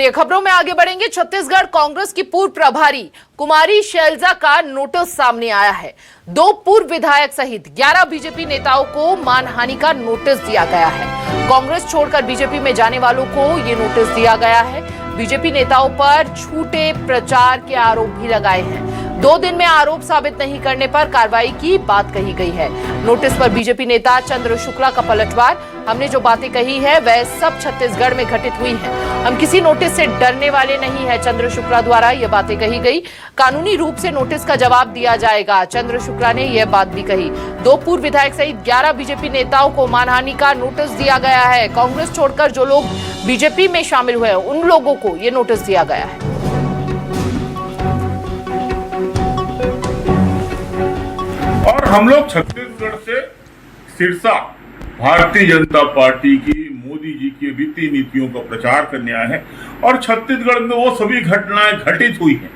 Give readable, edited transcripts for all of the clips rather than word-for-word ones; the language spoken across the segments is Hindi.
चलिए खबरों में आगे बढ़ेंगे। छत्तीसगढ़ कांग्रेस की पूर्व प्रभारी कुमारी शैलजा का नोटिस सामने आया है। 2 पूर्व विधायक सहित 11 बीजेपी नेताओं को मानहानि का नोटिस दिया गया है। कांग्रेस छोड़कर बीजेपी में जाने वालों को ये नोटिस दिया गया है। बीजेपी नेताओं पर झूठे प्रचार के आरोप भी लगाए हैं। 2 दिन में आरोप साबित नहीं करने पर कार्रवाई की बात कही गई है। नोटिस पर बीजेपी नेता चंद्र शुक्ला का पलटवार। हमने जो बातें कही है वह सब छत्तीसगढ़ में घटित हुई हैं। हम किसी नोटिस से डरने वाले नहीं है, चंद्र शुक्ला द्वारा यह बातें कही गई। कानूनी रूप से नोटिस का जवाब दिया जाएगा, चंद्र शुक्ला ने यह बात भी कही। 2 पूर्व विधायक सहित 11 बीजेपी नेताओं को मानहानि का नोटिस दिया गया है। कांग्रेस छोड़कर जो लोग बीजेपी में शामिल हुए उन लोगों को यह नोटिस दिया गया है। और हम लोग छत्तीसगढ़ से सिरसा भारतीय जनता पार्टी की मोदी जी की वित्तीय नीतियों का प्रचार करने आए हैं और छत्तीसगढ़ में वो सभी घटनाएं घटित हुई हैं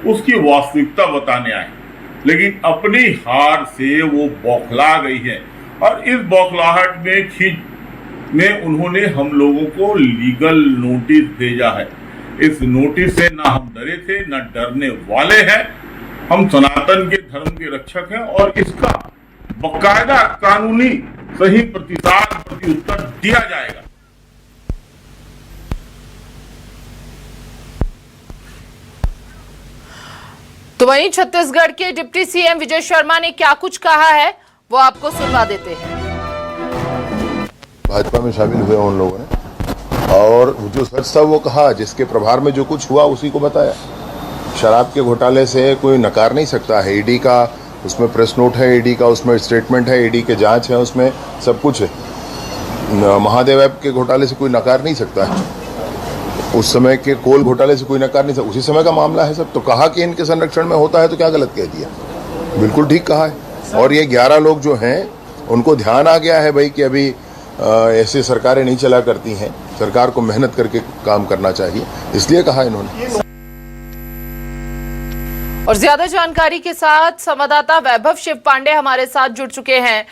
उसकी वास्तविकता बताने आए हैं। लेकिन अपनी हार से वो बौखला गई है और इस बौखलाहट में उन्होंने हम लोगों को लीगल नोटिस भेजा है। इस नोटिस से ना हम डरे थे ना डरने वाले हैं। हम सनातन के धर्म के रक्षक हैं और इसका बकायदा कानूनी सही प्रत्युत्तर दिया जाएगा। तो वहीं छत्तीसगढ़ के डिप्टी सीएम विजय शर्मा ने क्या कुछ कहा है वो आपको सुनवा देते हैं। भाजपा में शामिल हुए उन लोगों ने और जो सच था वो कहा, जिसके प्रभार में जो कुछ हुआ उसी को बताया। शराब के घोटाले से कोई नकार नहीं सकता है। ईडी का उसमें प्रेस नोट है, ईडी का उसमें स्टेटमेंट है, ईडी के जांच है, उसमें सब कुछ है। महादेव ऐप के घोटाले से कोई नकार नहीं सकता है। उस समय के कोल घोटाले से कोई नकार नहीं सकता, उसी समय का मामला है सब। तो कहा कि इनके संरक्षण में होता है तो क्या गलत कह दिया, बिल्कुल ठीक कहा है। और ये 11 लोग जो हैं उनको ध्यान आ गया है भाई कि अभी ऐसे सरकारें नहीं चला करती हैं, सरकार को मेहनत करके काम करना चाहिए, इसलिए कहा इन्होंने। और ज्यादा जानकारी के साथ संवाददाता वैभव शिव पांडे हमारे साथ जुड़ चुके हैं।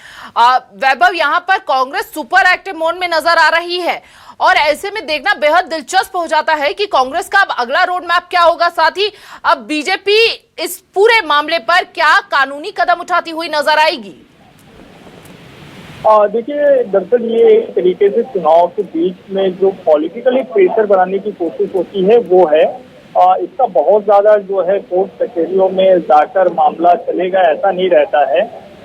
वैभव, यहाँ पर कांग्रेस सुपर एक्टिव मोड में नजर आ रही है और ऐसे में देखना बेहद दिलचस्प हो जाता है कि कांग्रेस का अब अगला रोड मैप क्या होगा। साथ ही अब बीजेपी इस पूरे मामले पर क्या कानूनी कदम उठाती हुई नजर आएगी। देखिए, दरअसल ये एक तरीके से चुनाव के बीच में जो पॉलिटिकली प्रेशर बनाने की कोशिश होती है वो है। इसका बहुत ज्यादा जो है कोर्ट कचहरियों में जाकर मामला चलेगा ऐसा नहीं रहता है,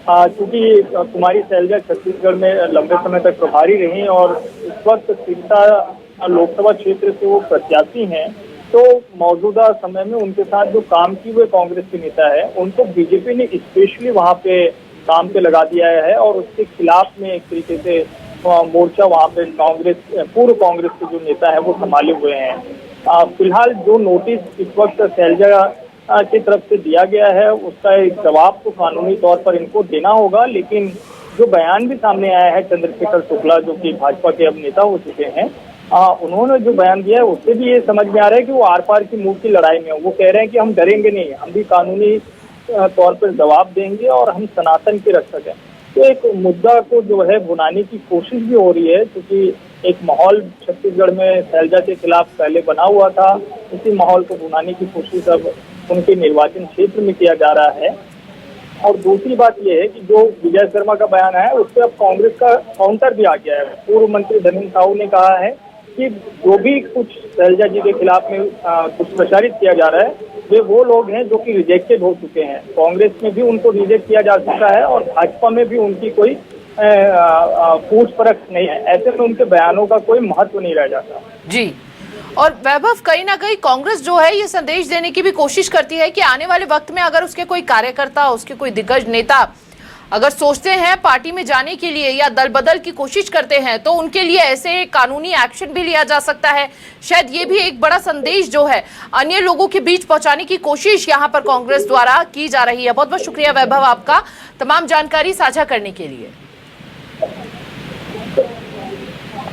क्योंकि कुमारी शैलजा छत्तीसगढ़ में लंबे समय तक प्रभारी रही और इस वक्त सिरसा लोकसभा क्षेत्र से वो प्रत्याशी हैं। तो मौजूदा समय में उनके साथ जो काम की हुए कांग्रेस के नेता है उनको बीजेपी ने स्पेशली वहाँ पे काम पे लगा दिया है और उसके खिलाफ में एक तरीके से मोर्चा वहाँ पे पूर्व कांग्रेस के जो नेता है वो संभाले हुए हैं। फिलहाल जो नोटिस इस वक्त शैलजा की तरफ से दिया गया है उसका एक जवाब तो कानूनी तौर पर इनको देना होगा, लेकिन जो बयान भी सामने आया है चंद्रशेखर शुक्ला जो कि भाजपा के अब नेता हो चुके हैं, उन्होंने जो बयान दिया है उससे भी ये समझ में आ रहा है कि वो आर पार की मुंह की लड़ाई में वो कह रहे हैं कि हम डरेंगे नहीं, हम भी कानूनी तौर पर जवाब देंगे और हम सनातन के रक्षक हैं। तो एक मुद्दा को जो है भुनाने की कोशिश भी हो रही है, क्योंकि एक माहौल छत्तीसगढ़ में शैलजा के खिलाफ पहले बना हुआ था, उसी माहौल को भुनाने की कोशिश अब उनके निर्वाचन क्षेत्र में किया जा रहा है। और दूसरी बात यह है कि जो विजय शर्मा का बयान है उस पर अब कांग्रेस का काउंटर भी आ गया है। पूर्व मंत्री धर्मेंद्र साहू ने कहा है कि जो भी कुछ शैलजा जी के खिलाफ में कुछ प्रचारित किया जा रहा है वे वो लोग हैं जो कि रिजेक्टेड हो चुके हैं। कांग्रेस में भी उनको रिजेक्ट किया जा चुका है और भाजपा में भी उनकी कोई पूछ परख नहीं है। ऐसे में उनके बयानों का कोई महत्व नहीं रह जाता जी। और वैभव, कहीं ना कहीं कांग्रेस जो है ये संदेश देने की भी कोशिश करती है कि आने वाले वक्त में अगर उसके कोई कार्यकर्ता, उसके कोई दिग्गज नेता अगर सोचते हैं पार्टी में जाने के लिए या दल बदल की कोशिश करते हैं तो उनके लिए ऐसे कानूनी एक्शन भी लिया जा सकता है। शायद ये भी एक बड़ा संदेश जो है अन्य लोगों के बीच पहुंचाने की कोशिश यहां पर कांग्रेस द्वारा की जा रही है। बहुत बहुत शुक्रिया वैभव आपका तमाम जानकारी साझा करने के लिए।